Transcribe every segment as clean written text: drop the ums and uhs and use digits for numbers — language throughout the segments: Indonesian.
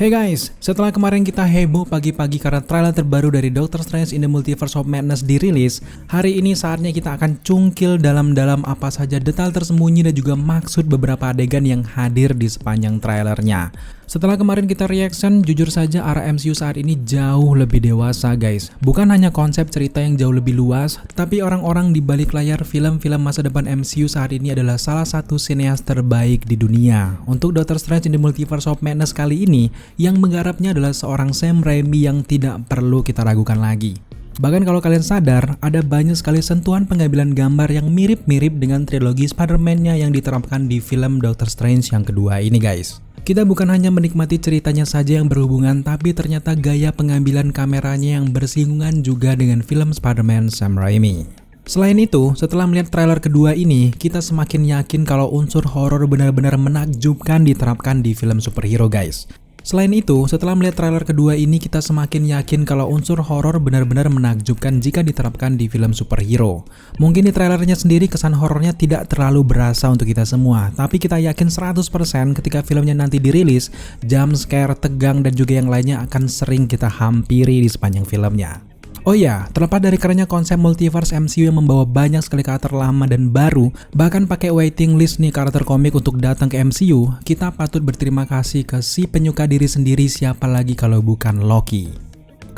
Hey guys, setelah kemarin kita heboh pagi-pagi karena trailer terbaru dari Doctor Strange in the Multiverse of Madness dirilis, hari ini saatnya kita akan cungkil dalam-dalam apa saja detail tersembunyi dan juga maksud beberapa adegan yang hadir di sepanjang trailernya. Setelah kemarin kita reaction, jujur saja arah MCU saat ini jauh lebih dewasa guys. Bukan hanya konsep cerita yang jauh lebih luas, tapi orang-orang di balik layar film-film masa depan MCU saat ini adalah salah satu sineas terbaik di dunia. Untuk Doctor Strange in the Multiverse of Madness kali ini, yang menggarapnya adalah seorang Sam Raimi yang tidak perlu kita ragukan lagi. Bahkan kalau kalian sadar, ada banyak sekali sentuhan pengambilan gambar yang mirip-mirip dengan trilogi Spider-Man-nya yang diterapkan di film Doctor Strange yang kedua ini guys. Kita bukan hanya menikmati ceritanya saja yang berhubungan, tapi ternyata gaya pengambilan kameranya yang bersinggungan juga dengan film Spider-Man Sam Raimi. Selain itu, setelah melihat trailer kedua ini, kita semakin yakin kalau unsur horor benar-benar menakjubkan diterapkan di film superhero guys. Selain itu, setelah melihat trailer kedua ini, kita semakin yakin kalau unsur horor benar-benar menakjubkan jika diterapkan di film superhero. Mungkin di trailernya sendiri kesan horornya tidak terlalu berasa untuk kita semua, tapi kita yakin 100% ketika filmnya nanti dirilis, jump scare, tegang, dan juga yang lainnya akan sering kita hampiri di sepanjang filmnya. Oh ya, terlepas dari kerennya konsep multiverse MCU yang membawa banyak sekali karakter lama dan baru, bahkan pakai waiting list nih karakter komik untuk datang ke MCU, kita patut berterima kasih ke si penyuka diri sendiri, siapa lagi kalau bukan Loki.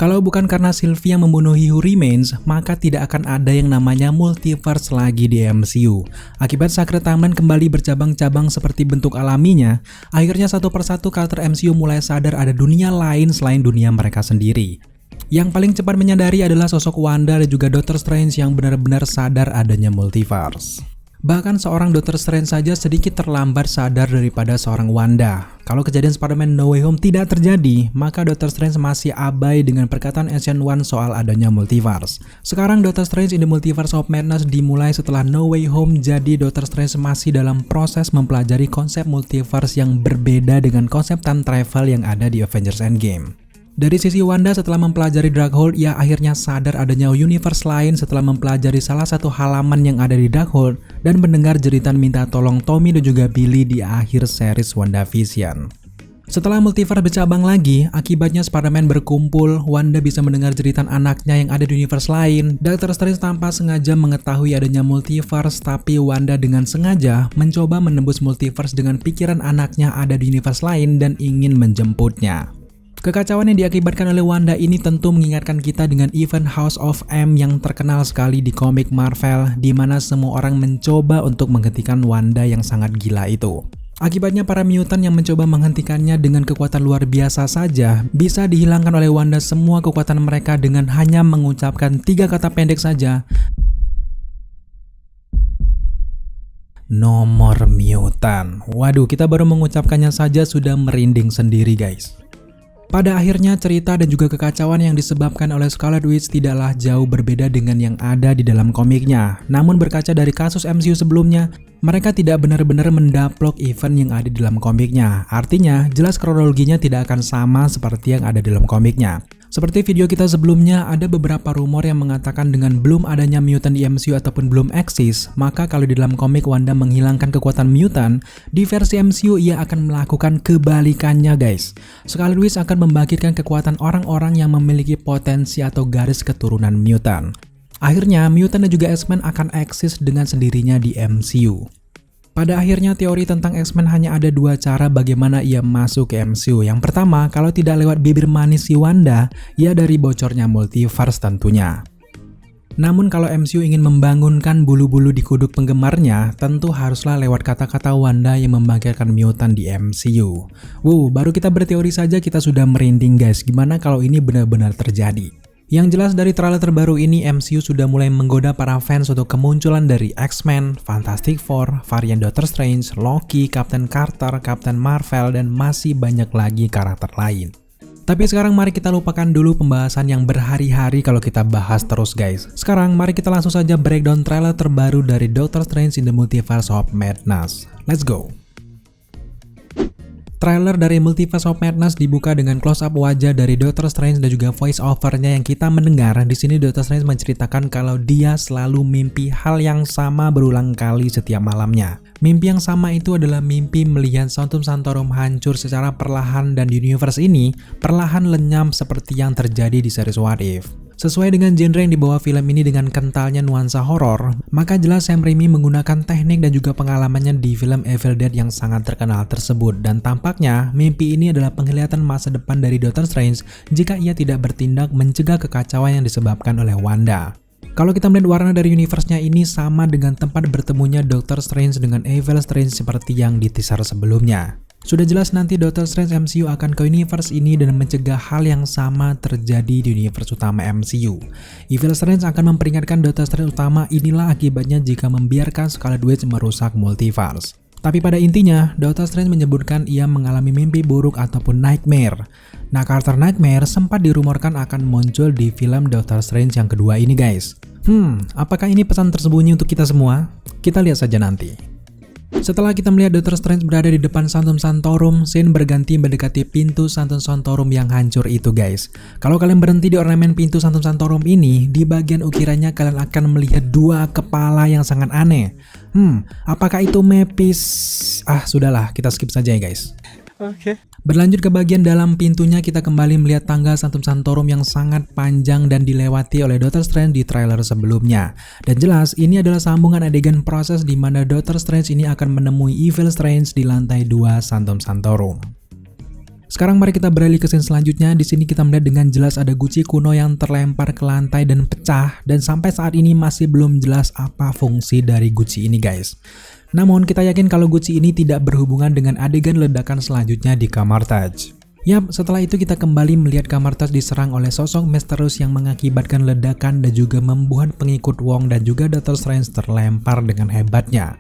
Kalau bukan karena Sylvie yang membunuh He Who Remains, maka tidak akan ada yang namanya multiverse lagi di MCU. Akibat Sacred Timeline kembali bercabang-cabang seperti bentuk alaminya, akhirnya satu persatu karakter MCU mulai sadar ada dunia lain selain dunia mereka sendiri. Yang paling cepat menyadari adalah sosok Wanda dan juga Doctor Strange yang benar-benar sadar adanya multiverse. Bahkan seorang Doctor Strange saja sedikit terlambat sadar daripada seorang Wanda. Kalau kejadian Spider-Man No Way Home tidak terjadi, maka Doctor Strange masih abai dengan perkataan Ancient One soal adanya multiverse. Sekarang Doctor Strange in the Multiverse of Madness dimulai setelah No Way Home, jadi Doctor Strange masih dalam proses mempelajari konsep multiverse yang berbeda dengan konsep time travel yang ada di Avengers Endgame. Dari sisi Wanda, setelah mempelajari Darkhold, ia akhirnya sadar adanya universe lain setelah mempelajari salah satu halaman yang ada di Darkhold dan mendengar jeritan minta tolong Tommy dan juga Billy di akhir series WandaVision. Setelah multiverse bercabang lagi, akibatnya Spider-Man berkumpul, Wanda bisa mendengar jeritan anaknya yang ada di universe lain. Doctor Strange tanpa sengaja mengetahui adanya multiverse, tapi Wanda dengan sengaja mencoba menembus multiverse dengan pikiran anaknya ada di universe lain dan ingin menjemputnya. Kekacauan yang diakibatkan oleh Wanda ini tentu mengingatkan kita dengan event House of M yang terkenal sekali di komik Marvel, di mana semua orang mencoba untuk menghentikan Wanda yang sangat gila itu. Akibatnya para mutant yang mencoba menghentikannya dengan kekuatan luar biasa saja bisa dihilangkan oleh Wanda semua kekuatan mereka dengan hanya mengucapkan 3 kata pendek saja. Nomor mutant. Waduh, kita baru mengucapkannya saja sudah merinding sendiri guys. Pada akhirnya cerita dan juga kekacauan yang disebabkan oleh Scarlet Witch tidaklah jauh berbeda dengan yang ada di dalam komiknya. Namun berkaca dari kasus MCU sebelumnya, mereka tidak benar-benar mendaplok event yang ada di dalam komiknya. Artinya, jelas kronologinya tidak akan sama seperti yang ada di dalam komiknya. Seperti video kita sebelumnya, ada beberapa rumor yang mengatakan dengan belum adanya mutant di MCU ataupun belum eksis, maka kalau di dalam komik Wanda menghilangkan kekuatan mutant, di versi MCU ia akan melakukan kebalikannya guys. Scarlet Witch akan membangkitkan kekuatan orang-orang yang memiliki potensi atau garis keturunan mutant. Akhirnya, mutant dan juga X-Men akan eksis dengan sendirinya di MCU. Pada akhirnya teori tentang X-Men hanya ada 2 cara bagaimana ia masuk ke MCU. Yang pertama, kalau tidak lewat bibir manis si Wanda, ya dari bocornya multiverse tentunya. Namun kalau MCU ingin membangunkan bulu-bulu di kuduk penggemarnya, tentu haruslah lewat kata-kata Wanda yang membangkitkan mutant di MCU. Baru kita berteori saja kita sudah merinding guys, gimana kalau ini benar-benar terjadi? Yang jelas dari trailer terbaru ini, MCU sudah mulai menggoda para fans untuk kemunculan dari X-Men, Fantastic Four, varian Doctor Strange, Loki, Captain Carter, Captain Marvel, dan masih banyak lagi karakter lain. Tapi sekarang mari kita lupakan dulu pembahasan yang berhari-hari kalau kita bahas terus guys. Sekarang mari kita langsung saja breakdown trailer terbaru dari Doctor Strange in the Multiverse of Madness. Let's go! Trailer dari Multiverse of Madness dibuka dengan close up wajah dari Doctor Strange dan juga voice overnya yang kita mendengar. Di sini Doctor Strange menceritakan kalau dia selalu mimpi hal yang sama berulang kali setiap malamnya. Mimpi yang sama itu adalah mimpi melihat Sanctum Sanctorum hancur secara perlahan dan universe ini perlahan lenyap seperti yang terjadi di series What If. Sesuai dengan genre yang dibawa film ini dengan kentalnya nuansa horor, maka jelas Sam Raimi menggunakan teknik dan juga pengalamannya di film Evil Dead yang sangat terkenal tersebut. Dan tampaknya mimpi ini adalah penglihatan masa depan dari Doctor Strange jika ia tidak bertindak mencegah kekacauan yang disebabkan oleh Wanda. Kalau kita melihat warna dari universe-nya ini sama dengan tempat bertemunya Doctor Strange dengan Evil Strange seperti yang di teaser sebelumnya. Sudah jelas nanti Doctor Strange MCU akan ke universe ini dan mencegah hal yang sama terjadi di universe utama MCU. Evil Strange akan memperingatkan Doctor Strange utama inilah akibatnya jika membiarkan Scarlet Witch merusak multiverse. Tapi pada intinya, Doctor Strange menyebutkan ia mengalami mimpi buruk ataupun nightmare. Nah, karakter nightmare sempat dirumorkan akan muncul di film Doctor Strange yang kedua ini guys. Apakah ini pesan tersembunyi untuk kita semua? Kita lihat saja nanti. Setelah kita melihat Doctor Strange berada di depan Sanctum Sanctorum, scene berganti mendekati pintu Sanctum Sanctorum yang hancur itu guys. Kalau kalian berhenti di ornamen pintu Sanctum Sanctorum ini, di bagian ukirannya kalian akan melihat dua kepala yang sangat aneh. Apakah itu Mepis? Sudahlah, kita skip saja ya guys. Oke. Berlanjut ke bagian dalam pintunya, kita kembali melihat tangga Sanctum Sanctorum yang sangat panjang dan dilewati oleh Doctor Strange di trailer sebelumnya. Dan jelas ini adalah sambungan adegan proses di mana Doctor Strange ini akan menemui Evil Strange di lantai 2 Sanctum Sanctorum. Sekarang mari kita beralih ke scene selanjutnya. Di sini kita melihat dengan jelas ada guci kuno yang terlempar ke lantai dan pecah, dan sampai saat ini masih belum jelas apa fungsi dari guci ini guys. Namun kita yakin kalau guci ini tidak berhubungan dengan adegan ledakan selanjutnya di kamar Taj. Yap, setelah itu kita kembali melihat kamar Taj diserang oleh sosok misterius yang mengakibatkan ledakan dan juga membuat pengikut Wong dan juga Doctor Strange terlempar dengan hebatnya.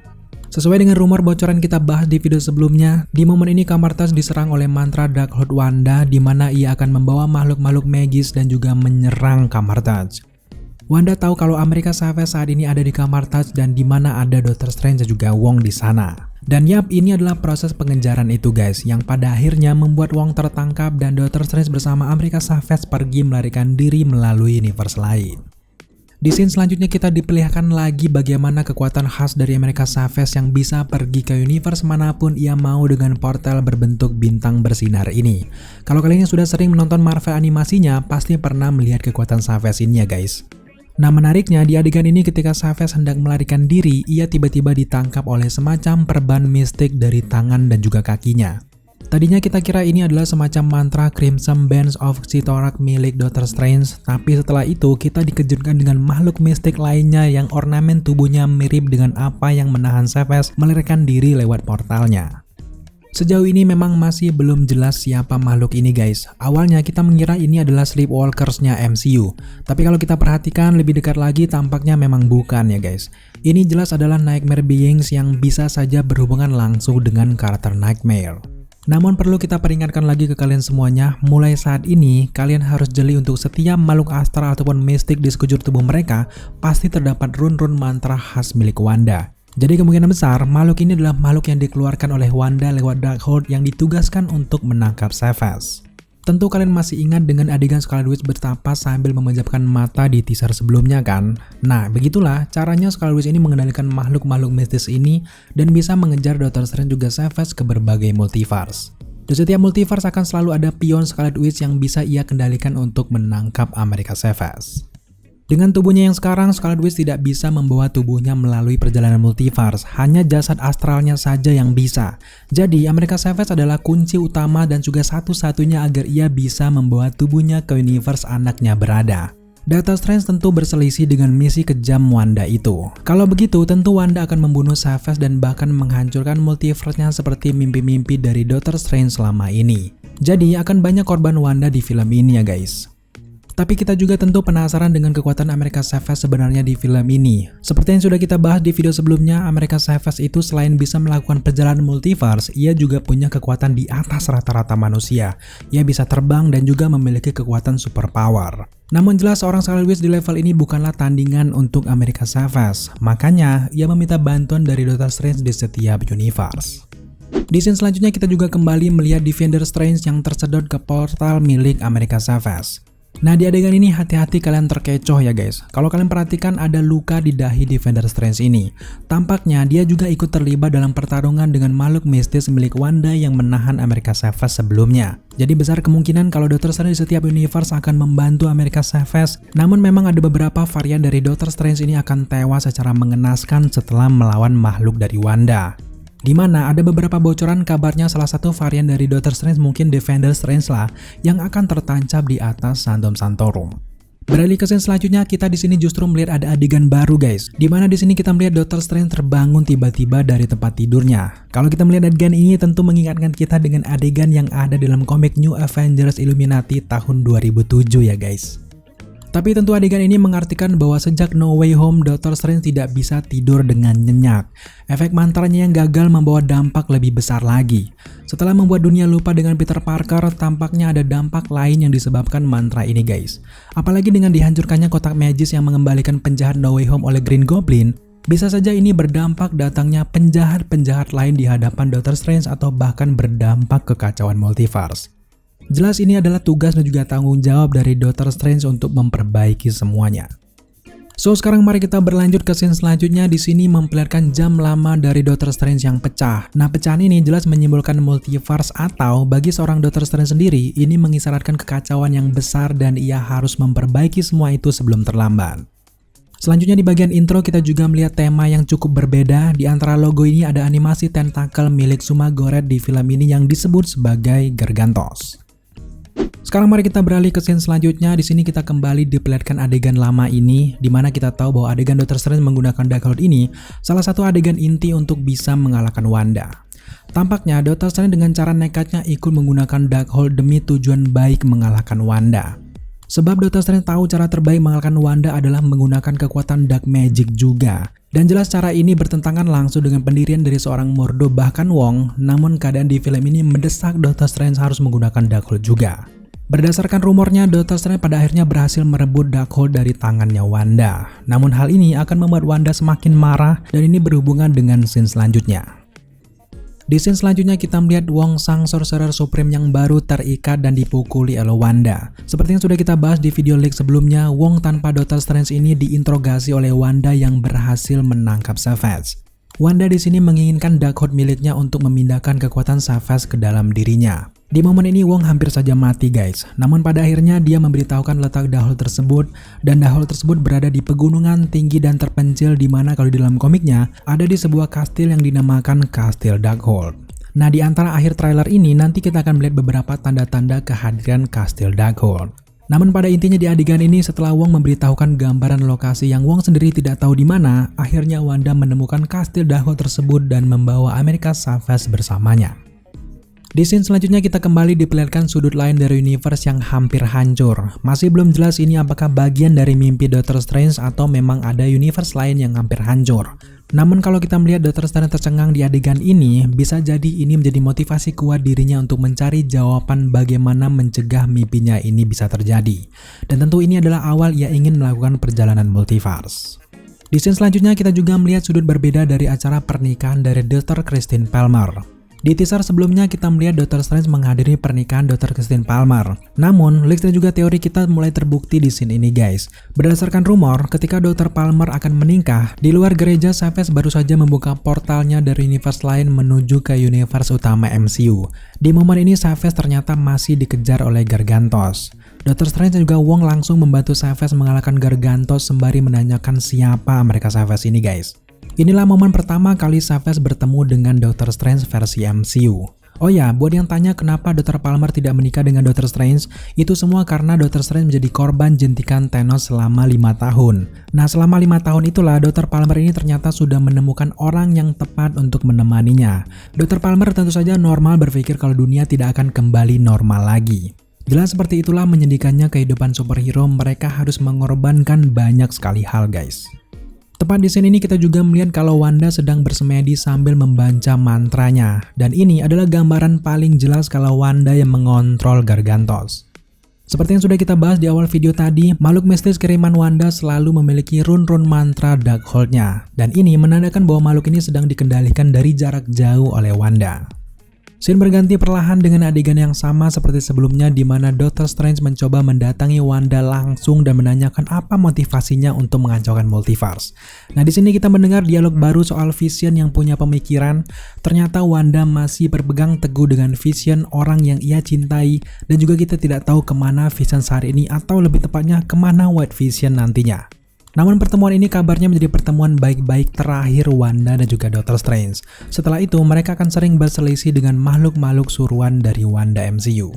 Sesuai dengan rumor bocoran kita bahas di video sebelumnya, di momen ini kamar Taj diserang oleh mantra Darkhold Wanda di mana ia akan membawa makhluk-makhluk magis dan juga menyerang kamar Taj. Wanda tahu kalau America Chavez saat ini ada di kamar Taj dan di mana ada Doctor Strange dan juga Wong di sana. Dan yap, ini adalah proses pengejaran itu guys, yang pada akhirnya membuat Wong tertangkap dan Doctor Strange bersama America Chavez pergi melarikan diri melalui universe lain. Di scene selanjutnya kita diperlihatkan lagi bagaimana kekuatan khas dari America Chavez yang bisa pergi ke universe manapun ia mau dengan portal berbentuk bintang bersinar ini. Kalau kalian yang sudah sering menonton Marvel animasinya, pasti pernah melihat kekuatan Chavez ini ya guys. Nah, menariknya di adegan ini ketika Chavez hendak melarikan diri, ia tiba-tiba ditangkap oleh semacam perban mistik dari tangan dan juga kakinya. Tadinya kita kira ini adalah semacam mantra Crimson Bands of Cyttorak milik Doctor Strange, tapi setelah itu kita dikejutkan dengan makhluk mistik lainnya yang ornamen tubuhnya mirip dengan apa yang menahan Chavez melarikan diri lewat portalnya. Sejauh ini memang masih belum jelas siapa makhluk ini guys. Awalnya kita mengira ini adalah Sleepwalkers-nya MCU. Tapi kalau kita perhatikan lebih dekat lagi tampaknya memang bukan ya guys. Ini jelas adalah Nightmare Beings yang bisa saja berhubungan langsung dengan karakter Nightmare. Namun perlu kita peringatkan lagi ke kalian semuanya, mulai saat ini kalian harus jeli untuk setiap makhluk astral ataupun mistik di sekujur tubuh mereka pasti terdapat run-run mantra khas milik Wanda. Jadi kemungkinan besar makhluk ini adalah makhluk yang dikeluarkan oleh Wanda lewat Darkhold yang ditugaskan untuk menangkap Chavez. Tentu kalian masih ingat dengan adegan Scarlet Witch bertapa sambil memejamkan mata di teaser sebelumnya kan? Nah, begitulah caranya Scarlet Witch ini mengendalikan makhluk-makhluk mistis ini dan bisa mengejar Doctor Strange juga Chavez ke berbagai multiverse. Di setiap multiverse akan selalu ada pion Scarlet Witch yang bisa ia kendalikan untuk menangkap America Chavez. Dengan tubuhnya yang sekarang, Scarlet Witch tidak bisa membawa tubuhnya melalui perjalanan multiverse, hanya jasad astralnya saja yang bisa. Jadi, America Chavez adalah kunci utama dan juga satu-satunya agar ia bisa membawa tubuhnya ke universe anaknya berada. Doctor Strange tentu berselisih dengan misi kejam Wanda itu. Kalau begitu, tentu Wanda akan membunuh Chavez dan bahkan menghancurkan multiverse-nya seperti mimpi-mimpi dari Doctor Strange selama ini. Jadi, akan banyak korban Wanda di film ini ya guys. Tapi kita juga tentu penasaran dengan kekuatan America Chavez sebenarnya di film ini. Seperti yang sudah kita bahas di video sebelumnya, America Chavez itu selain bisa melakukan perjalanan multiverse, ia juga punya kekuatan di atas rata-rata manusia. Ia bisa terbang dan juga memiliki kekuatan superpower. Namun jelas seorang Scarlet Witch di level ini bukanlah tandingan untuk America Chavez. Makanya, ia meminta bantuan dari Doctor Strange di setiap universe. Di scene selanjutnya kita juga kembali melihat Defender Strange yang tersedot ke portal milik America Chavez. Nah, di adegan ini hati-hati kalian terkecoh ya guys. Kalau kalian perhatikan ada luka di dahi Defender Strange ini. Tampaknya dia juga ikut terlibat dalam pertarungan dengan makhluk mistis milik Wanda yang menahan America Chavez sebelumnya. Jadi besar kemungkinan kalau Doctor Strange di setiap universe akan membantu America Chavez. Namun memang ada beberapa varian dari Doctor Strange ini akan tewas secara mengenaskan setelah melawan makhluk dari Wanda. Di mana ada beberapa bocoran kabarnya salah satu varian dari Doctor Strange mungkin Defender Strange lah yang akan tertancap di atas Phantom Sanctorum. Beralih ke scene selanjutnya, kita di sini justru melihat ada adegan baru guys. Di mana di sini kita melihat Doctor Strange terbangun tiba-tiba dari tempat tidurnya. Kalau kita melihat adegan ini tentu mengingatkan kita dengan adegan yang ada dalam komik New Avengers Illuminati tahun 2007 ya guys. Tapi tentu adegan ini mengartikan bahwa sejak No Way Home, Doctor Strange tidak bisa tidur dengan nyenyak. Efek mantranya yang gagal membawa dampak lebih besar lagi. Setelah membuat dunia lupa dengan Peter Parker, tampaknya ada dampak lain yang disebabkan mantra ini guys. Apalagi dengan dihancurkannya kotak magis yang mengembalikan penjahat No Way Home oleh Green Goblin, bisa saja ini berdampak datangnya penjahat-penjahat lain di hadapan Doctor Strange atau bahkan berdampak kekacauan multiverse. Jelas ini adalah tugas dan juga tanggung jawab dari Doctor Strange untuk memperbaiki semuanya. So sekarang mari kita berlanjut ke scene selanjutnya. Di sini memperlihatkan jam lama dari Doctor Strange yang pecah. Nah, pecahan ini jelas menyimbolkan multiverse atau bagi seorang Doctor Strange sendiri ini mengisyaratkan kekacauan yang besar dan ia harus memperbaiki semua itu sebelum terlambat. Selanjutnya di bagian intro kita juga melihat tema yang cukup berbeda. Di antara logo ini ada animasi tentakel milik Suma Goreth di film ini yang disebut sebagai Gargantos. Sekarang mari kita beralih ke scene selanjutnya. Di sini kita kembali diperlihatkan adegan lama ini, di mana kita tahu bahwa adegan Doctor Strange menggunakan Darkhold ini salah satu adegan inti untuk bisa mengalahkan Wanda. Tampaknya Doctor Strange dengan cara nekatnya ikut menggunakan Darkhold demi tujuan baik mengalahkan Wanda. Sebab Doctor Strange tahu cara terbaik mengalahkan Wanda adalah menggunakan kekuatan Dark Magic juga. Dan jelas cara ini bertentangan langsung dengan pendirian dari seorang Mordo bahkan Wong, namun keadaan di film ini mendesak Doctor Strange harus menggunakan Darkhold juga. Berdasarkan rumornya, Doctor Strange pada akhirnya berhasil merebut Darkhold dari tangannya Wanda. Namun hal ini akan membuat Wanda semakin marah dan ini berhubungan dengan scene selanjutnya. Di scene selanjutnya kita melihat Wong sang Sorcerer Supreme yang baru terikat dan dipukuli oleh Wanda. Seperti yang sudah kita bahas di video leak sebelumnya, Wong tanpa Doctor Strange ini diinterogasi oleh Wanda yang berhasil menangkap Savage. Wanda di sini menginginkan Darkhold miliknya untuk memindahkan kekuatan Savage ke dalam dirinya. Di momen ini Wong hampir saja mati guys, namun pada akhirnya dia memberitahukan letak Darkhold tersebut dan Darkhold tersebut berada di pegunungan tinggi dan terpencil di mana kalau di dalam komiknya ada di sebuah kastil yang dinamakan Kastil Darkhold. Nah, di antara akhir trailer ini nanti kita akan melihat beberapa tanda-tanda kehadiran Kastil Darkhold. Namun pada intinya di adegan ini setelah Wong memberitahukan gambaran lokasi yang Wong sendiri tidak tahu di mana, akhirnya Wanda menemukan Kastil Darkhold tersebut dan membawa America Chavez bersamanya. Di scene selanjutnya kita kembali diperlihatkan sudut lain dari universe yang hampir hancur. Masih belum jelas ini apakah bagian dari mimpi Doctor Strange atau memang ada universe lain yang hampir hancur. Namun kalau kita melihat Doctor Strange tercengang di adegan ini, bisa jadi ini menjadi motivasi kuat dirinya untuk mencari jawaban bagaimana mencegah mimpinya ini bisa terjadi. Dan tentu ini adalah awal ia ingin melakukan perjalanan multiverse. Di scene selanjutnya kita juga melihat sudut berbeda dari acara pernikahan dari Dr. Christine Palmer. Di teaser sebelumnya kita melihat Doctor Strange menghadiri pernikahan Dr. Christine Palmer. Namun, leaks dan juga teori kita mulai terbukti di scene ini guys. Berdasarkan rumor, ketika Dr. Palmer akan menikah, di luar gereja Savage baru saja membuka portalnya dari universe lain menuju ke universe utama MCU. Di momen ini Savage ternyata masih dikejar oleh Gargantos. Doctor Strange dan juga Wong langsung membantu Savage mengalahkan Gargantos sembari menanyakan siapa America Chavez ini guys. Inilah momen pertama kali Savage bertemu dengan Doctor Strange versi MCU. Oh ya, buat yang tanya kenapa Dr. Palmer tidak menikah dengan Doctor Strange, itu semua karena Doctor Strange menjadi korban jentikan Thanos selama 5 tahun. Nah, selama 5 tahun itulah Dr. Palmer ini ternyata sudah menemukan orang yang tepat untuk menemaninya. Dr. Palmer tentu saja normal berpikir kalau dunia tidak akan kembali normal lagi. Jelas seperti itulah menyedihkannya kehidupan superhero, mereka harus mengorbankan banyak sekali hal guys. Tepat di scene ini kita juga melihat kalau Wanda sedang bersemedi sambil membaca mantranya. Dan ini adalah gambaran paling jelas kalau Wanda yang mengontrol Gargantos. Seperti yang sudah kita bahas di awal video tadi, makhluk mistis kiriman Wanda selalu memiliki rune-rune mantra Darkhold-nya. Dan ini menandakan bahwa makhluk ini sedang dikendalikan dari jarak jauh oleh Wanda. Scene berganti perlahan dengan adegan yang sama seperti sebelumnya di mana Doctor Strange mencoba mendatangi Wanda langsung dan menanyakan apa motivasinya untuk mengacaukan multiverse. Nah, di sini kita mendengar dialog baru soal Vision yang punya pemikiran. Ternyata Wanda masih berpegang teguh dengan Vision, orang yang ia cintai, dan juga kita tidak tahu kemana Vision saat ini atau lebih tepatnya kemana White Vision nantinya. Namun pertemuan ini kabarnya menjadi pertemuan baik-baik terakhir Wanda dan juga Doctor Strange. Setelah itu mereka akan sering berselisih dengan makhluk-makhluk suruhan dari Wanda MCU.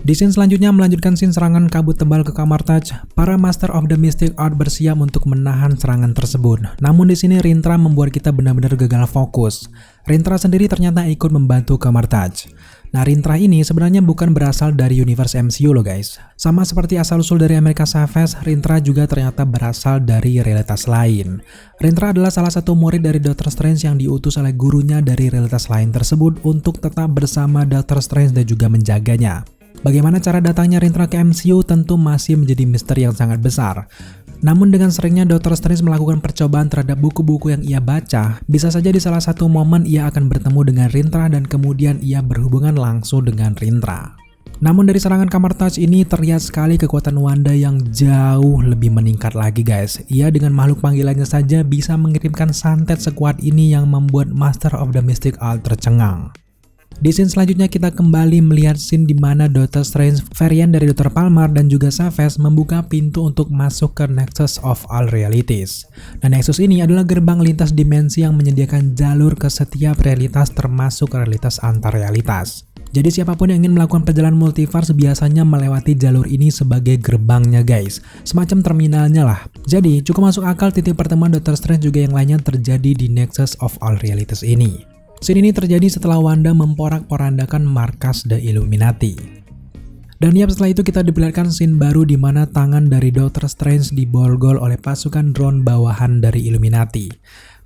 Di scene selanjutnya melanjutkan scene serangan kabut tebal ke kamar Taj. Para Master of the Mystic Art bersiap untuk menahan serangan tersebut. Namun di sini Rintrah membuat kita benar-benar gagal fokus. Rintrah sendiri ternyata ikut membantu kamar Taj. Nah, Rintrah ini sebenarnya bukan berasal dari universe MCU loh guys. Sama seperti asal-usul dari America Chavez, Rintrah juga ternyata berasal dari realitas lain. Rintrah adalah salah satu murid dari Doctor Strange yang diutus oleh gurunya dari realitas lain tersebut untuk tetap bersama Doctor Strange dan juga menjaganya. Bagaimana cara datangnya Rintrah ke MCU tentu masih menjadi misteri yang sangat besar. Namun dengan seringnya Doctor Strange melakukan percobaan terhadap buku-buku yang ia baca, bisa saja di salah satu momen ia akan bertemu dengan Rintrah dan kemudian ia berhubungan langsung dengan Rintrah. Namun dari serangan kamar Taj ini terlihat sekali kekuatan Wanda yang jauh lebih meningkat lagi guys. Ia dengan makhluk panggilannya saja bisa mengirimkan santet sekuat ini yang membuat Master of the Mystic Art tercengang. Di scene selanjutnya kita kembali melihat scene di mana Doctor Strange, varian dari Dr. Palmer dan juga Chavez membuka pintu untuk masuk ke Nexus of All Realities. Dan Nexus ini adalah gerbang lintas dimensi yang menyediakan jalur ke setiap realitas termasuk realitas antar realitas. Jadi siapapun yang ingin melakukan perjalanan multiverse biasanya melewati jalur ini sebagai gerbangnya guys. Semacam terminalnya lah. Jadi cukup masuk akal titik pertemuan Doctor Strange juga yang lainnya terjadi di Nexus of All Realities ini. Scene ini terjadi setelah Wanda memporak-porandakan markas The Illuminati. Dan ya setelah itu kita diperlihatkan scene baru di mana tangan dari Doctor Strange diborgol oleh pasukan drone bawahan dari Illuminati.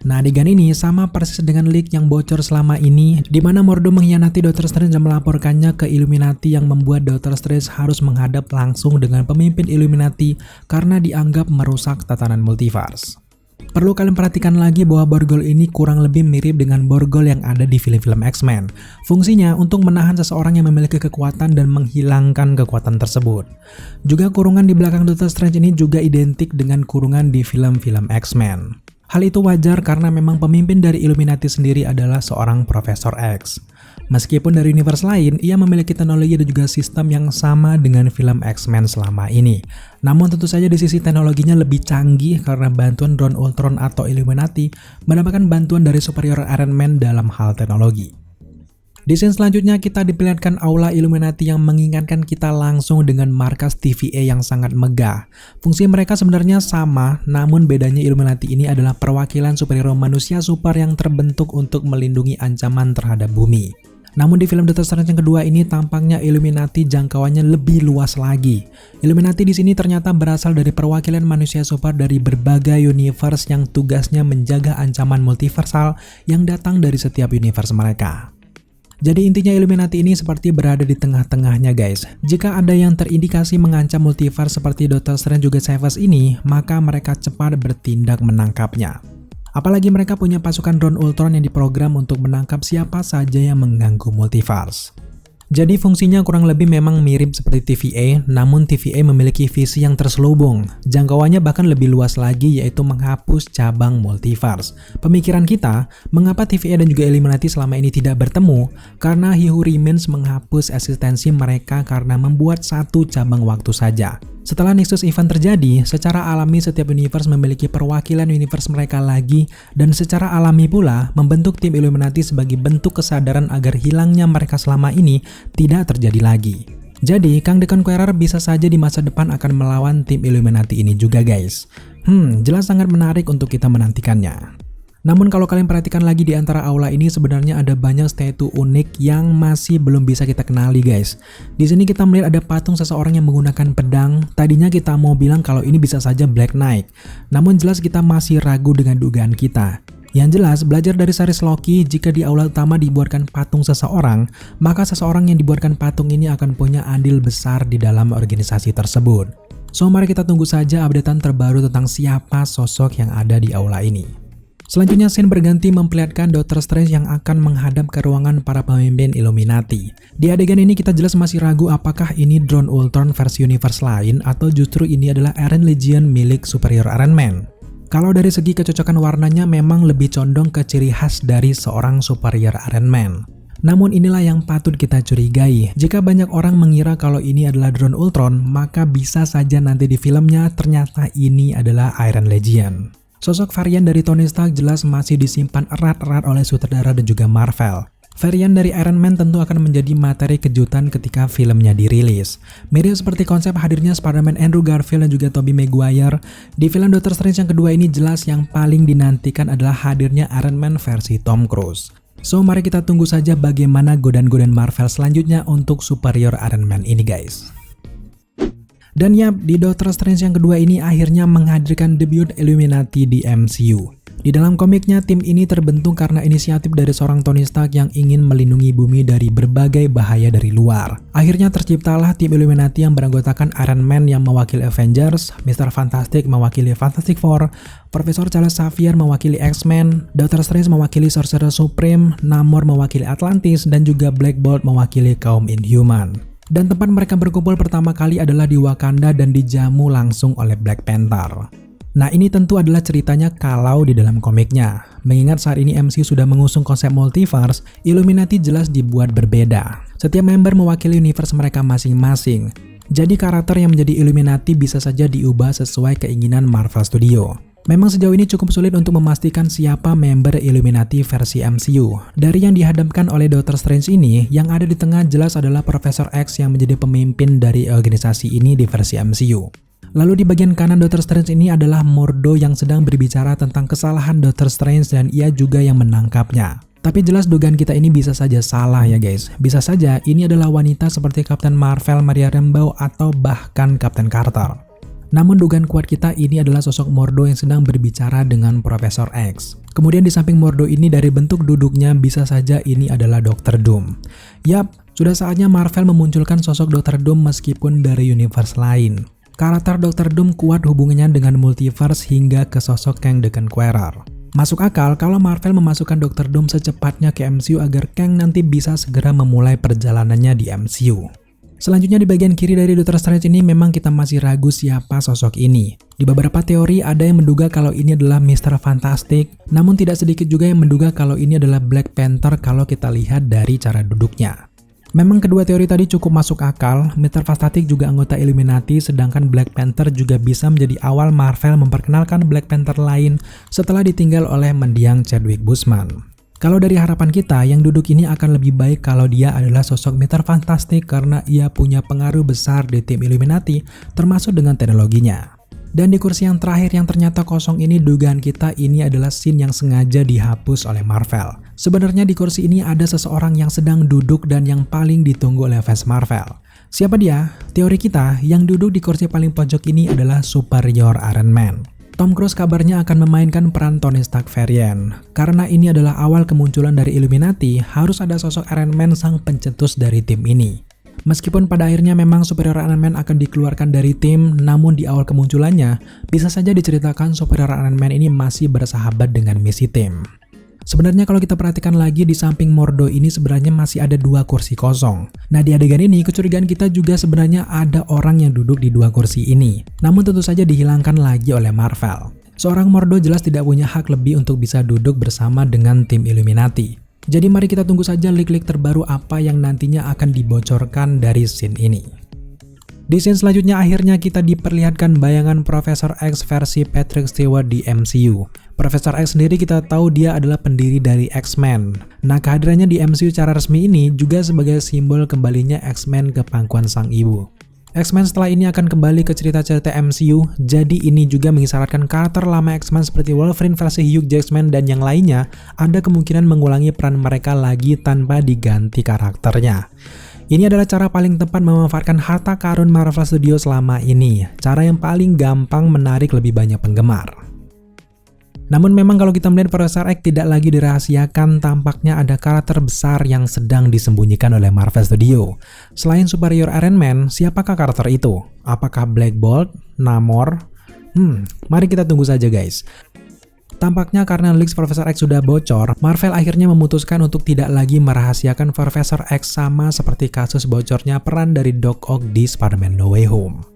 Nah, adegan ini sama persis dengan leak yang bocor selama ini di mana Mordo mengkhianati Doctor Strange dan melaporkannya ke Illuminati yang membuat Doctor Strange harus menghadap langsung dengan pemimpin Illuminati karena dianggap merusak tatanan multiverse. Perlu kalian perhatikan lagi bahwa borgol ini kurang lebih mirip dengan borgol yang ada di film-film X-Men. Fungsinya untuk menahan seseorang yang memiliki kekuatan dan menghilangkan kekuatan tersebut. Juga kurungan di belakang Doctor Strange ini juga identik dengan kurungan di film-film X-Men. Hal itu wajar karena memang pemimpin dari Illuminati sendiri adalah seorang Profesor X. Meskipun dari universe lain, ia memiliki teknologi dan juga sistem yang sama dengan film X-Men selama ini. Namun tentu saja di sisi teknologinya lebih canggih karena bantuan drone Ultron atau Illuminati mendapatkan bantuan dari superior Iron Man dalam hal teknologi. Di scene selanjutnya kita diperlihatkan aula Illuminati yang mengingatkan kita langsung dengan markas TVA yang sangat megah. Fungsi mereka sebenarnya sama, namun bedanya Illuminati ini adalah perwakilan superhero manusia super yang terbentuk untuk melindungi ancaman terhadap bumi. Namun di film Doctor Strange yang kedua ini tampaknya Illuminati jangkauannya lebih luas lagi. Illuminati di sini ternyata berasal dari perwakilan manusia super dari berbagai universe yang tugasnya menjaga ancaman multiversal yang datang dari setiap universe mereka. Jadi intinya Illuminati ini seperti berada di tengah-tengahnya guys. Jika ada yang terindikasi mengancam multiverse seperti Doctor Strange juga Chavez ini, maka mereka cepat bertindak menangkapnya. Apalagi mereka punya pasukan drone Ultron yang diprogram untuk menangkap siapa saja yang mengganggu multiverse. Jadi fungsinya kurang lebih memang mirip seperti TVA, namun TVA memiliki visi yang terselubung. Jangkauannya bahkan lebih luas lagi yaitu menghapus cabang multiverse. Pemikiran kita, mengapa TVA dan juga Illuminati selama ini tidak bertemu? Karena He Who Remains menghapus eksistensi mereka karena membuat satu cabang waktu saja. Setelah Nexus Event terjadi, secara alami setiap universe memiliki perwakilan universe mereka lagi dan secara alami pula membentuk tim Illuminati sebagai bentuk kesadaran agar hilangnya mereka selama ini tidak terjadi lagi. Jadi, Kang The Conqueror bisa saja di masa depan akan melawan tim Illuminati ini juga guys. Jelas sangat menarik untuk kita menantikannya. Namun kalau kalian perhatikan lagi di antara aula ini sebenarnya ada banyak statue unik yang masih belum bisa kita kenali guys. Di sini kita melihat ada patung seseorang yang menggunakan pedang. Tadinya kita mau bilang kalau ini bisa saja Black Knight. Namun jelas kita masih ragu dengan dugaan kita. Yang jelas, belajar dari series Loki, jika di aula utama dibuatkan patung seseorang, maka seseorang yang dibuatkan patung ini akan punya andil besar di dalam organisasi tersebut. So mari kita tunggu saja updatean terbaru tentang siapa sosok yang ada di aula ini. Selanjutnya scene berganti memperlihatkan Doctor Strange yang akan menghadap ke ruangan para pemimpin Illuminati. Di adegan ini kita jelas masih ragu apakah ini drone Ultron versi universe lain atau justru ini adalah Iron Legion milik Superior Iron Man. Kalau dari segi kecocokan warnanya memang lebih condong ke ciri khas dari seorang Superior Iron Man. Namun inilah yang patut kita curigai. Jika banyak orang mengira kalau ini adalah drone Ultron, maka bisa saja nanti di filmnya ternyata ini adalah Iron Legion. Sosok varian dari Tony Stark jelas masih disimpan erat-erat oleh sutradara dan juga Marvel. Varian dari Iron Man tentu akan menjadi materi kejutan ketika filmnya dirilis. Mirip seperti konsep hadirnya Spider-Man Andrew Garfield dan juga Tobey Maguire, di film Doctor Strange yang kedua ini jelas yang paling dinantikan adalah hadirnya Iron Man versi Tom Cruise. So mari kita tunggu saja bagaimana godaan-godaan Marvel selanjutnya untuk Superior Iron Man ini guys. Dan yap, di Doctor Strange yang kedua ini akhirnya menghadirkan debut Illuminati di MCU. Di dalam komiknya, tim ini terbentuk karena inisiatif dari seorang Tony Stark yang ingin melindungi bumi dari berbagai bahaya dari luar. Akhirnya terciptalah tim Illuminati yang beranggotakan Iron Man yang mewakili Avengers, Mr. Fantastic mewakili Fantastic Four, Profesor Charles Xavier mewakili X-Men, Doctor Strange mewakili Sorcerer Supreme, Namor mewakili Atlantis, dan juga Black Bolt mewakili kaum Inhuman. Dan tempat mereka berkumpul pertama kali adalah di Wakanda dan dijamu langsung oleh Black Panther. Nah ini tentu adalah ceritanya kalau di dalam komiknya. Mengingat saat ini MCU sudah mengusung konsep multiverse, Illuminati jelas dibuat berbeda. Setiap member mewakili universe mereka masing-masing. Jadi karakter yang menjadi Illuminati bisa saja diubah sesuai keinginan Marvel Studio. Memang sejauh ini cukup sulit untuk memastikan siapa member Illuminati versi MCU. Dari yang dihadapkan oleh Doctor Strange ini, yang ada di tengah jelas adalah Profesor X yang menjadi pemimpin dari organisasi ini di versi MCU. Lalu di bagian kanan Doctor Strange ini adalah Mordo yang sedang berbicara tentang kesalahan Doctor Strange dan ia juga yang menangkapnya. Tapi jelas dugaan kita ini bisa saja salah ya guys. Bisa saja ini adalah wanita seperti Captain Marvel, Maria Rambeau, atau bahkan Captain Carter. Namun dugaan kuat kita ini adalah sosok Mordo yang sedang berbicara dengan Profesor X. Kemudian di samping Mordo ini dari bentuk duduknya bisa saja ini adalah Dr. Doom. Yap, sudah saatnya Marvel memunculkan sosok Dr. Doom meskipun dari universe lain. Karakter Dr. Doom kuat hubungannya dengan multiverse hingga ke sosok Kang the Conqueror. Masuk akal kalau Marvel memasukkan Dr. Doom secepatnya ke MCU agar Kang nanti bisa segera memulai perjalanannya di MCU. Selanjutnya di bagian kiri dari Doctor Strange ini memang kita masih ragu siapa sosok ini. Di beberapa teori ada yang menduga kalau ini adalah Mr. Fantastic, namun tidak sedikit juga yang menduga kalau ini adalah Black Panther kalau kita lihat dari cara duduknya. Memang kedua teori tadi cukup masuk akal, Mr. Fantastic juga anggota Illuminati sedangkan Black Panther juga bisa menjadi awal Marvel memperkenalkan Black Panther lain setelah ditinggal oleh mendiang Chadwick Boseman. Kalau dari harapan kita, yang duduk ini akan lebih baik kalau dia adalah sosok Mr. Fantastic karena ia punya pengaruh besar di tim Illuminati termasuk dengan teknologinya. Dan di kursi yang terakhir yang ternyata kosong ini dugaan kita ini adalah scene yang sengaja dihapus oleh Marvel. Sebenarnya di kursi ini ada seseorang yang sedang duduk dan yang paling ditunggu oleh fans Marvel. Siapa dia? Teori kita yang duduk di kursi paling pojok ini adalah Superior Iron Man. Tom Cruise kabarnya akan memainkan peran Tony Stark variant. Karena ini adalah awal kemunculan dari Illuminati, harus ada sosok Iron Man sang pencetus dari tim ini. Meskipun pada akhirnya memang Superior Iron Man akan dikeluarkan dari tim, namun di awal kemunculannya, bisa saja diceritakan Superior Iron Man ini masih bersahabat dengan misi tim. Sebenarnya kalau kita perhatikan lagi di samping Mordo ini sebenarnya masih ada 2 kursi kosong. Nah di adegan ini kecurigaan kita juga sebenarnya ada orang yang duduk di 2 kursi ini. Namun tentu saja dihilangkan lagi oleh Marvel. Seorang Mordo jelas tidak punya hak lebih untuk bisa duduk bersama dengan tim Illuminati. Jadi mari kita tunggu saja leak-leak terbaru apa yang nantinya akan dibocorkan dari scene ini. Di scene selanjutnya akhirnya kita diperlihatkan bayangan Profesor X versi Patrick Stewart di MCU. Profesor X sendiri kita tahu dia adalah pendiri dari X-Men. Nah kehadirannya di MCU secara resmi ini juga sebagai simbol kembalinya X-Men ke pangkuan sang ibu. X-Men setelah ini akan kembali ke cerita-cerita MCU, jadi ini juga mengisyaratkan karakter lama X-Men seperti Wolverine versi Hugh Jackman dan yang lainnya ada kemungkinan mengulangi peran mereka lagi tanpa diganti karakternya. Ini adalah cara paling tepat memanfaatkan harta karun Marvel Studios selama ini, cara yang paling gampang menarik lebih banyak penggemar. Namun memang kalau kita melihat Profesor X tidak lagi dirahasiakan, tampaknya ada karakter besar yang sedang disembunyikan oleh Marvel Studio. Selain Superior Iron Man, siapakah karakter itu? Apakah Black Bolt? Namor? Mari kita tunggu saja guys. Tampaknya karena leaks Profesor X sudah bocor, Marvel akhirnya memutuskan untuk tidak lagi merahasiakan Profesor X sama seperti kasus bocornya peran dari Doc Ock di Spider-Man No Way Home.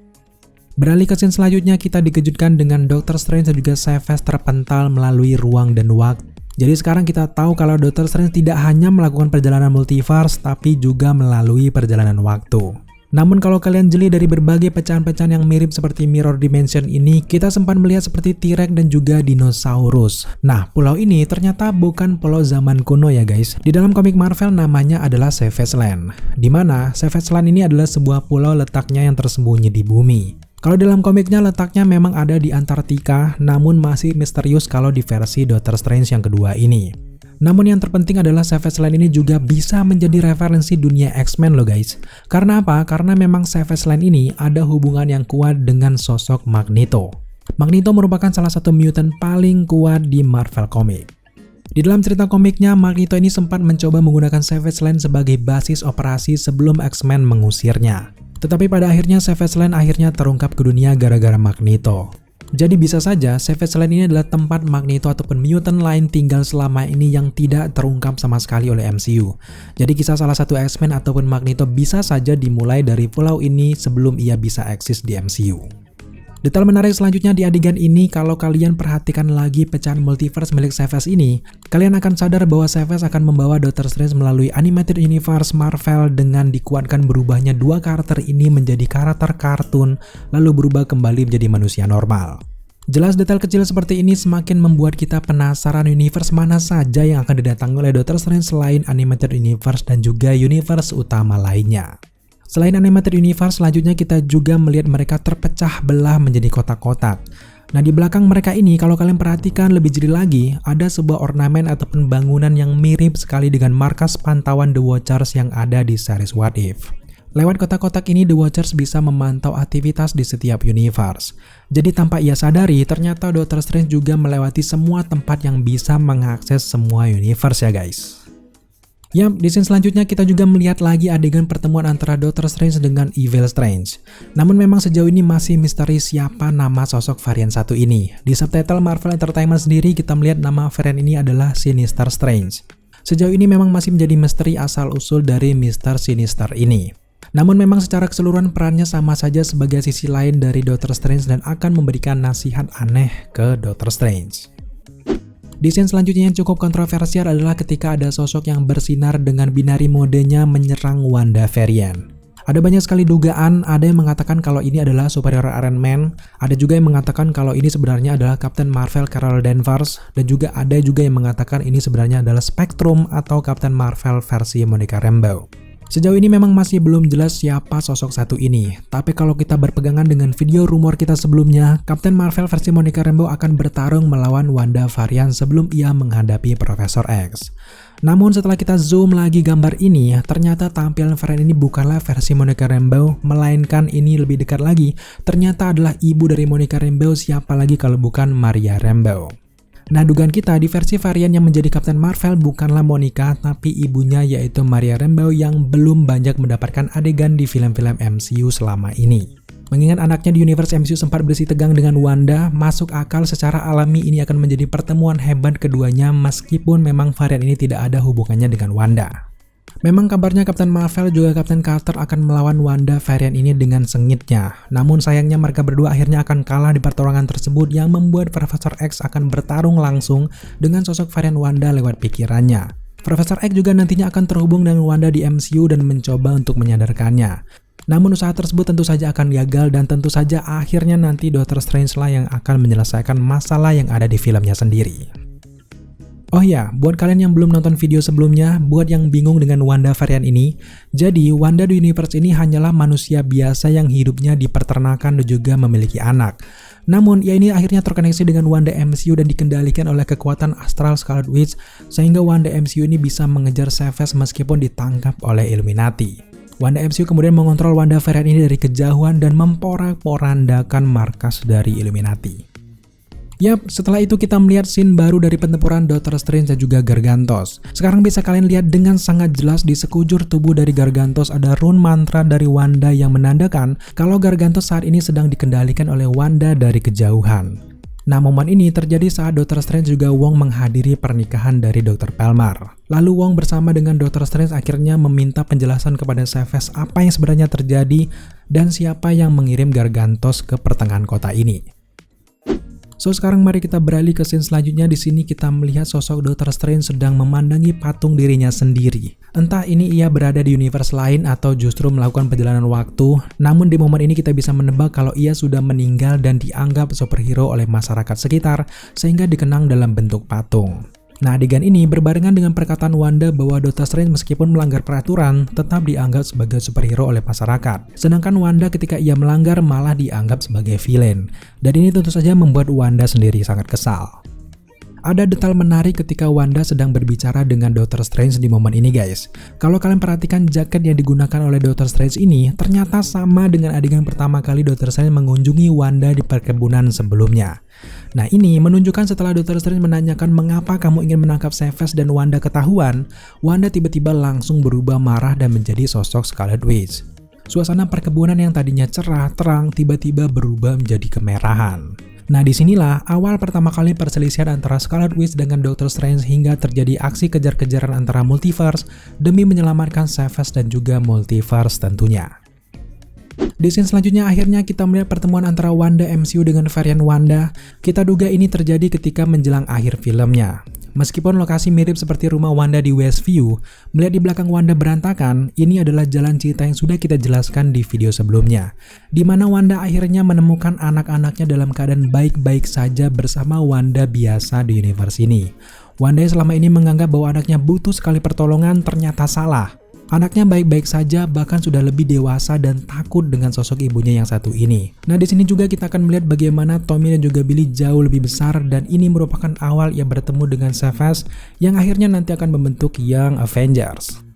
Beralih ke scene selanjutnya, kita dikejutkan dengan Doctor Strange dan juga Savage terpental melalui ruang dan waktu. Jadi sekarang kita tahu kalau Doctor Strange tidak hanya melakukan perjalanan multiverse, tapi juga melalui perjalanan waktu. Namun kalau kalian jeli dari berbagai pecahan-pecahan yang mirip seperti Mirror Dimension ini, kita sempat melihat seperti T-Rex dan juga dinosaurus. Nah, pulau ini ternyata bukan pulau zaman kuno ya guys. Di dalam komik Marvel namanya adalah Savage Land. Dimana Savage Land ini adalah sebuah pulau letaknya yang tersembunyi di bumi. Kalau dalam komiknya letaknya memang ada di Antartika, namun masih misterius kalau di versi Doctor Strange yang kedua ini. Namun yang terpenting adalah Savage Land ini juga bisa menjadi referensi dunia X-Men loh guys. Karena apa? Karena memang Savage Land ini ada hubungan yang kuat dengan sosok Magneto. Magneto merupakan salah satu mutant paling kuat di Marvel Comics. Di dalam cerita komiknya, Magneto ini sempat mencoba menggunakan Savage Land sebagai basis operasi sebelum X-Men mengusirnya. Tetapi pada akhirnya Savage Land akhirnya terungkap ke dunia gara-gara Magneto. Jadi bisa saja Savage Land ini adalah tempat Magneto ataupun mutant lain tinggal selama ini yang tidak terungkap sama sekali oleh MCU. Jadi kisah salah satu X-Men ataupun Magneto bisa saja dimulai dari pulau ini sebelum ia bisa eksis di MCU. Detail menarik selanjutnya di adegan ini, kalau kalian perhatikan lagi pecahan multiverse milik Savage ini, kalian akan sadar bahwa Savage akan membawa Doctor Strange melalui animated universe Marvel dengan dikuatkan berubahnya dua karakter ini menjadi karakter kartun, lalu berubah kembali menjadi manusia normal. Jelas detail kecil seperti ini semakin membuat kita penasaran universe mana saja yang akan didatangi oleh Doctor Strange selain animated universe dan juga universe utama lainnya. Selain animated universe, selanjutnya kita juga melihat mereka terpecah belah menjadi kotak-kotak. Nah, di belakang mereka ini kalau kalian perhatikan lebih jeli lagi, ada sebuah ornamen ataupun bangunan yang mirip sekali dengan markas pantauan The Watchers yang ada di series What If. Lewat kotak-kotak ini, The Watchers bisa memantau aktivitas di setiap universe. Jadi tanpa ia sadari, ternyata Doctor Strange juga melewati semua tempat yang bisa mengakses semua universe ya guys. Yap, di scene selanjutnya kita juga melihat lagi adegan pertemuan antara Doctor Strange dengan Evil Strange. Namun memang sejauh ini masih misteri siapa nama sosok varian satu ini. Di subtitle Marvel Entertainment sendiri kita melihat nama varian ini adalah Sinister Strange. Sejauh ini memang masih menjadi misteri asal-usul dari Mr. Sinister ini. Namun memang secara keseluruhan perannya sama saja sebagai sisi lain dari Doctor Strange dan akan memberikan nasihat aneh ke Doctor Strange. Di scene selanjutnya yang cukup kontroversial adalah ketika ada sosok yang bersinar dengan binary modenya menyerang Wanda varian. Ada banyak sekali dugaan, ada yang mengatakan kalau ini adalah superior Iron Man, ada juga yang mengatakan kalau ini sebenarnya adalah Captain Marvel Carol Danvers, dan juga ada juga yang mengatakan ini sebenarnya adalah Spectrum atau Captain Marvel versi Monica Rambeau. Sejauh ini memang masih belum jelas siapa sosok satu ini, tapi kalau kita berpegangan dengan video rumor kita sebelumnya, Captain Marvel versi Monica Rambeau akan bertarung melawan Wanda varian sebelum ia menghadapi Profesor X. Namun setelah kita zoom lagi gambar ini, ternyata tampilan varian ini bukanlah versi Monica Rambeau, melainkan ini lebih dekat lagi, ternyata adalah ibu dari Monica Rambeau, siapa lagi kalau bukan Maria Rambeau. Nah, dugaan kita di versi varian yang menjadi Captain Marvel bukanlah Monica, tapi ibunya yaitu Maria Rambeau yang belum banyak mendapatkan adegan di film-film MCU selama ini. Mengingat anaknya di universe MCU sempat bersih tegang dengan Wanda, masuk akal secara alami ini akan menjadi pertemuan hebat keduanya meskipun memang varian ini tidak ada hubungannya dengan Wanda. Memang kabarnya Captain Marvel juga Captain Carter akan melawan Wanda varian ini dengan sengitnya. Namun sayangnya mereka berdua akhirnya akan kalah di pertarungan tersebut yang membuat Profesor X akan bertarung langsung dengan sosok varian Wanda lewat pikirannya. Profesor X juga nantinya akan terhubung dengan Wanda di MCU dan mencoba untuk menyadarkannya. Namun usaha tersebut tentu saja akan gagal dan tentu saja akhirnya nanti Doctor Strange lah yang akan menyelesaikan masalah yang ada di filmnya sendiri. Oh ya, buat kalian yang belum nonton video sebelumnya, buat yang bingung dengan Wanda varian ini, jadi Wanda di universe ini hanyalah manusia biasa yang hidupnya di peternakan dan juga memiliki anak. Namun, ia ini akhirnya terkoneksi dengan Wanda MCU dan dikendalikan oleh kekuatan astral Scarlet Witch, sehingga Wanda MCU ini bisa mengejar Savage meskipun ditangkap oleh Illuminati. Wanda MCU kemudian mengontrol Wanda varian ini dari kejauhan dan memporak-porandakan markas dari Illuminati. Yap, setelah itu kita melihat scene baru dari pertempuran Doctor Strange dan juga Gargantos. Sekarang bisa kalian lihat dengan sangat jelas di sekujur tubuh dari Gargantos ada rune mantra dari Wanda yang menandakan kalau Gargantos saat ini sedang dikendalikan oleh Wanda dari kejauhan. Nah, momen ini terjadi saat Dr. Strange juga Wong menghadiri pernikahan dari Dr. Palmer. Lalu Wong bersama dengan Dr. Strange akhirnya meminta penjelasan kepada Savage apa yang sebenarnya terjadi dan siapa yang mengirim Gargantos ke pertengahan kota ini. So, sekarang mari kita beralih ke scene selanjutnya. Di sini kita melihat sosok Dr. Strange sedang memandangi patung dirinya sendiri. Entah ini ia berada di universe lain atau justru melakukan perjalanan waktu. Namun di momen ini kita bisa menebak kalau ia sudah meninggal dan dianggap superhero oleh masyarakat sekitar sehingga dikenang dalam bentuk patung. Nah, adegan ini berbarengan dengan perkataan Wanda bahwa Dr. Strange meskipun melanggar peraturan tetap dianggap sebagai superhero oleh masyarakat. Sedangkan Wanda ketika ia melanggar malah dianggap sebagai villain. Dan ini tentu saja membuat Wanda sendiri sangat kesal. Ada detail menarik ketika Wanda sedang berbicara dengan Dr. Strange di momen ini guys. Kalau kalian perhatikan jaket yang digunakan oleh Dr. Strange ini ternyata sama dengan adegan pertama kali Dr. Strange mengunjungi Wanda di perkebunan sebelumnya. Nah, ini menunjukkan setelah Dr. Strange menanyakan mengapa kamu ingin menangkap Savage dan Wanda ketahuan, Wanda tiba-tiba langsung berubah marah dan menjadi sosok Scarlet Witch. Suasana perkebunan yang tadinya cerah, terang, tiba-tiba berubah menjadi kemerahan. Nah, disinilah awal pertama kali perselisihan antara Scarlet Witch dengan Dr. Strange hingga terjadi aksi kejar-kejaran antara multiverse demi menyelamatkan Savage dan juga multiverse tentunya. Di scene selanjutnya akhirnya kita melihat pertemuan antara Wanda MCU dengan varian Wanda. Kita duga ini terjadi ketika menjelang akhir filmnya. Meskipun lokasi mirip seperti rumah Wanda di Westview, melihat di belakang Wanda berantakan, ini adalah jalan cerita yang sudah kita jelaskan di video sebelumnya. Di mana Wanda akhirnya menemukan anak-anaknya dalam keadaan baik-baik saja bersama Wanda biasa di universe ini. Wanda yang selama ini menganggap bahwa anaknya butuh sekali pertolongan ternyata salah. Anaknya baik-baik saja, bahkan sudah lebih dewasa dan takut dengan sosok ibunya yang satu ini. Nah, di sini juga kita akan melihat bagaimana Tommy dan juga Billy jauh lebih besar dan ini merupakan awal ia bertemu dengan Savage yang akhirnya nanti akan membentuk Young Avengers.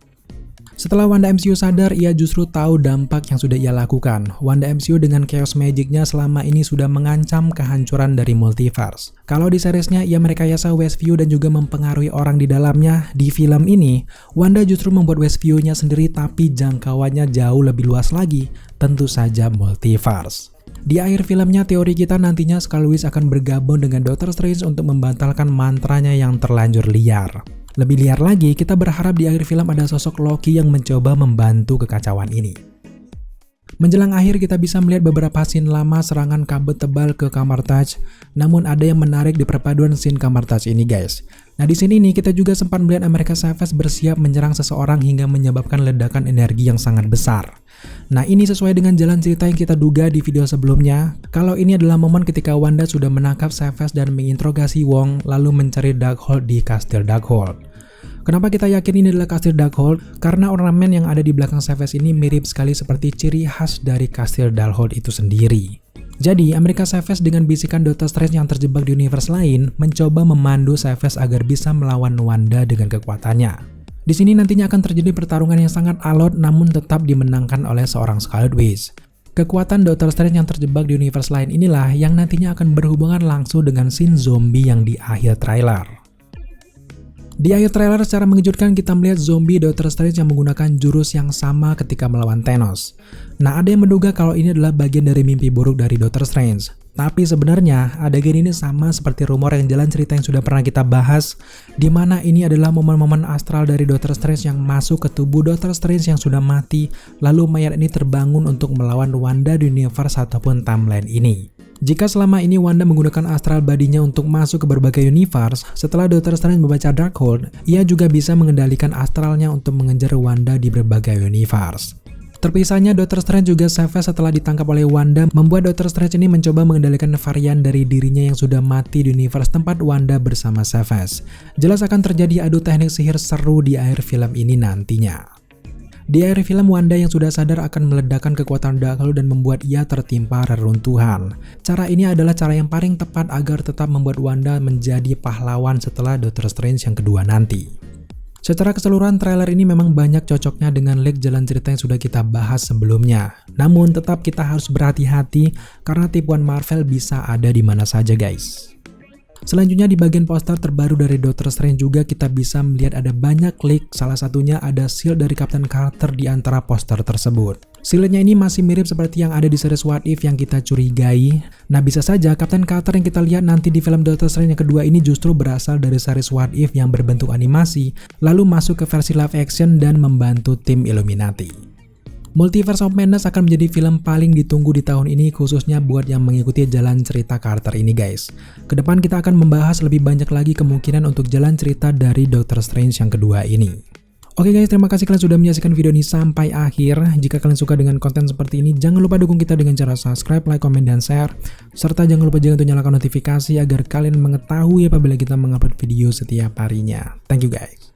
Setelah Wanda MCU sadar, ia justru tahu dampak yang sudah ia lakukan. Wanda MCU dengan Chaos Magic-nya selama ini sudah mengancam kehancuran dari multiverse. Kalau di seriesnya ia merekayasa Westview dan juga mempengaruhi orang di dalamnya, di film ini, Wanda justru membuat Westview-nya sendiri tapi jangkauannya jauh lebih luas lagi, tentu saja multiverse. Di akhir filmnya, teori kita nantinya Scarlet Witch akan bergabung dengan Doctor Strange untuk membatalkan mantranya yang terlanjur liar. Lebih liar lagi, kita berharap di akhir film ada sosok Loki yang mencoba membantu kekacauan ini. Menjelang akhir kita bisa melihat beberapa scene lama serangan kabut tebal ke kamar Taj, namun ada yang menarik di perpaduan scene kamar Taj ini guys. Nah, di sini nih kita juga sempat melihat America Chavez bersiap menyerang seseorang hingga menyebabkan ledakan energi yang sangat besar. Nah, ini sesuai dengan jalan cerita yang kita duga di video sebelumnya. Kalau ini adalah momen ketika Wanda sudah menangkap Chavez dan menginterogasi Wong lalu mencari Darkhold di kastil Darkhold. Kenapa kita yakin ini adalah kastil Darkhold? Karena ornamen yang ada di belakang Chavez ini mirip sekali seperti ciri khas dari kastil Darkhold itu sendiri. Jadi, America Chavez dengan bisikan Doctor Strange yang terjebak di universe lain mencoba memandu Chavez agar bisa melawan Wanda dengan kekuatannya. Di sini nantinya akan terjadi pertarungan yang sangat alot namun tetap dimenangkan oleh seorang Scarlet Witch. Kekuatan Doctor Strange yang terjebak di universe lain inilah yang nantinya akan berhubungan langsung dengan scene zombie yang di akhir trailer. Di akhir trailer secara mengejutkan kita melihat zombie Doctor Strange yang menggunakan jurus yang sama ketika melawan Thanos. Nah, ada yang menduga kalau ini adalah bagian dari mimpi buruk dari Doctor Strange. Tapi sebenarnya adegan ini sama seperti rumor yang jalan cerita yang sudah pernah kita bahas, di mana ini adalah momen-momen astral dari Doctor Strange yang masuk ke tubuh Doctor Strange yang sudah mati, lalu mayat ini terbangun untuk melawan Wanda di universe ataupun timeline ini. Jika selama ini Wanda menggunakan astral body-nya untuk masuk ke berbagai universe, setelah Doctor Strange membaca Darkhold, ia juga bisa mengendalikan astralnya untuk mengejar Wanda di berbagai universe. Terpisahnya Doctor Strange juga Chavez setelah ditangkap oleh Wanda membuat Doctor Strange ini mencoba mengendalikan varian dari dirinya yang sudah mati di universe tempat Wanda bersama Chavez. Jelas akan terjadi adu teknik sihir seru di akhir film ini nantinya. Di akhir film, Wanda yang sudah sadar akan meledakkan kekuatan Darkhold dan membuat ia tertimpa reruntuhan. Cara ini adalah cara yang paling tepat agar tetap membuat Wanda menjadi pahlawan setelah Doctor Strange yang kedua nanti. Secara keseluruhan trailer ini memang banyak cocoknya dengan leak jalan cerita yang sudah kita bahas sebelumnya. Namun tetap kita harus berhati-hati karena tipuan Marvel bisa ada di mana saja guys. Selanjutnya di bagian poster terbaru dari Doctor Strange juga kita bisa melihat ada banyak leak, salah satunya ada shield dari Captain Carter di antara poster tersebut. Shieldnya ini masih mirip seperti yang ada di series What If yang kita curigai. Nah bisa saja Captain Carter yang kita lihat nanti di film Doctor Strange yang kedua ini justru berasal dari series What If yang berbentuk animasi, lalu masuk ke versi live action dan membantu tim Illuminati. Multiverse of Madness akan menjadi film paling ditunggu di tahun ini khususnya buat yang mengikuti jalan cerita Carter ini guys. Kedepan kita akan membahas lebih banyak lagi kemungkinan untuk jalan cerita dari Doctor Strange yang kedua ini. Oke guys, terima kasih kalian sudah menyaksikan video ini sampai akhir. Jika kalian suka dengan konten seperti ini, jangan lupa dukung kita dengan cara subscribe, like, komen, dan share. Serta jangan lupa juga untuk nyalakan notifikasi agar kalian mengetahui apabila kita mengupload video setiap harinya. Thank you guys.